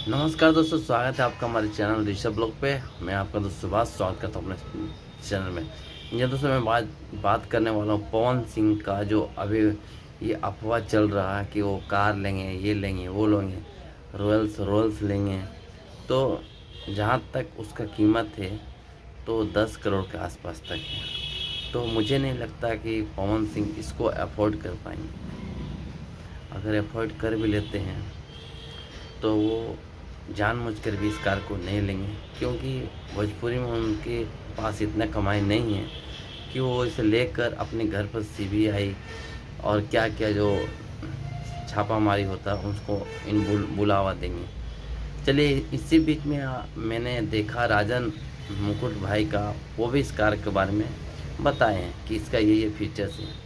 नमस्कार दोस्तों, स्वागत है आपका हमारे चैनल ऋषभ ब्लॉग पे। मैं आपका दोस्त सुभाष स्वागत करता हूँ अपने चैनल में। ये दोस्तों मैं बात करने वाला हूँ पवन सिंह का, जो अभी ये अफवाह चल रहा है कि वो कार लेंगे, ये लेंगे, वो लेंगे, रोल्स लेंगे। तो जहाँ तक उसका कीमत है तो 10 करोड़ के आसपास तक है। तो मुझे नहीं लगता कि पवन सिंह इसको अफोर्ड कर पाएंगे। अगर अफोर्ड कर भी लेते हैं तो वो जानबूझकर भी इस कार को नहीं लेंगे, क्योंकि भोजपुरी में उनके पास इतना कमाई नहीं है कि वो इसे लेकर अपने घर पर सीबीआई और क्या क्या जो छापामारी होता है उसको बुलावा देंगे। चलिए, इसी बीच में मैंने देखा राजन मुकुट भाई का, वो भी इस कार के बारे में बताए हैं कि इसका ये फीचर्स हैं।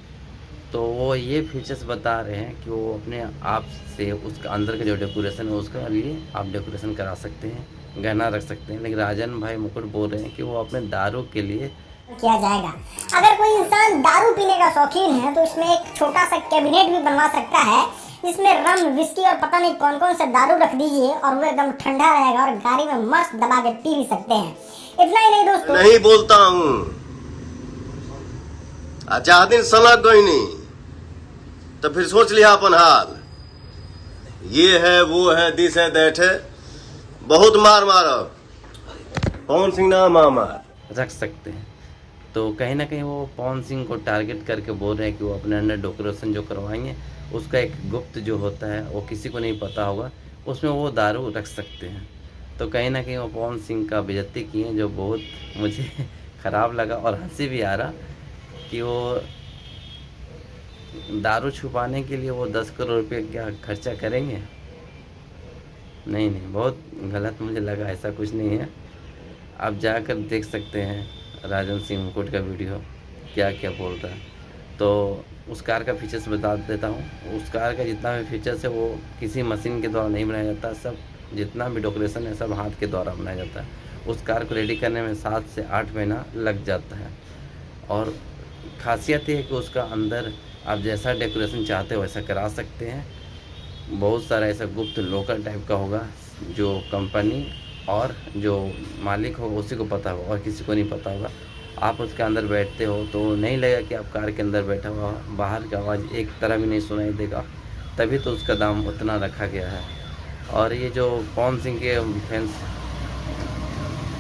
तो वो ये फीचर्स बता रहे हैं कि वो अपने आप से उसका अंदर का जो डेकोरेशन है उसका लिए आप डेकोरेशन करा सकते हैं, गहना रख सकते हैं। लेकिन राजन भाई मुकुट बोल रहे हैं कि वो अपने दारू के लिए किया जाएगा। अगर कोई इंसान दारू पीने का शौकीन है तो इसमें एक छोटा सा कैबिनेट भी बनवा सकता है, जिसमें रम, विस्की और पता नहीं कौन कौन सा दारू रख दीजिए और वो एकदम ठंडा रहेगा और गाड़ी में मस्त दबा के पी भी सकते हैं। इतना ही नहीं दोस्तों, नहीं बोलता हूँ अच्छा दिन समझ गई नहीं तो फिर सोच लिया अपन हाल। ये है, वो है, दिस है, दैट है, बहुत मार पवन सिंह ना मार रख सकते हैं। तो कहीं ना कहीं वो पवन सिंह को टारगेट करके बोल रहे हैं कि वो अपने अंदर डेकोरेशन जो करवाएंगे उसका एक गुप्त जो होता है वो किसी को नहीं पता होगा, उसमें वो दारू रख सकते हैं। तो कहीं ना कहीं वो पवन सिंह का बेइज्जती किए, जो बहुत मुझे ख़राब लगा और हंसी भी आ रहा कि वो दारू छुपाने के लिए वो 10 करोड़ रुपये क्या खर्चा करेंगे। नहीं, बहुत गलत मुझे लगा, ऐसा कुछ नहीं है। आप जाकर देख सकते हैं राजन सिंह मुकुट का वीडियो, क्या क्या बोल रहा है। तो उस कार का फीचर्स बता देता हूँ। उस कार का जितना भी फीचर्स है वो किसी मशीन के द्वारा नहीं बनाया जाता, सब जितना भी डेकोरेशन है सब हाथ के द्वारा बनाया जाता है। उस कार को रेडी करने में 7 से 8 महीना लग जाता है। और खासियत है कि उसका अंदर आप जैसा डेकोरेशन चाहते हो वैसा करा सकते हैं। बहुत सारा ऐसा गुप्त लोकल टाइप का होगा जो कंपनी और जो मालिक होगा उसी को पता होगा और किसी को नहीं पता होगा। आप उसके अंदर बैठते हो तो नहीं लगेगा कि आप कार के अंदर बैठा हुआ, बाहर की आवाज़ एक तरह भी नहीं सुनाई देगा, तभी तो उसका दाम उतना रखा गया है। और ये जो पवन सिंह के फैंस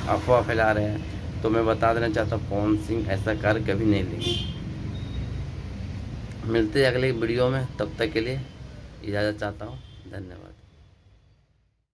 अफवाह फैला रहे हैं, तो मैं बता देना चाहता हूँ पवन सिंह ऐसा कार कभी नहीं लेंगे। मिलते हैं अगले वीडियो में, तब तक के लिए इजाज़त चाहता हूँ। धन्यवाद।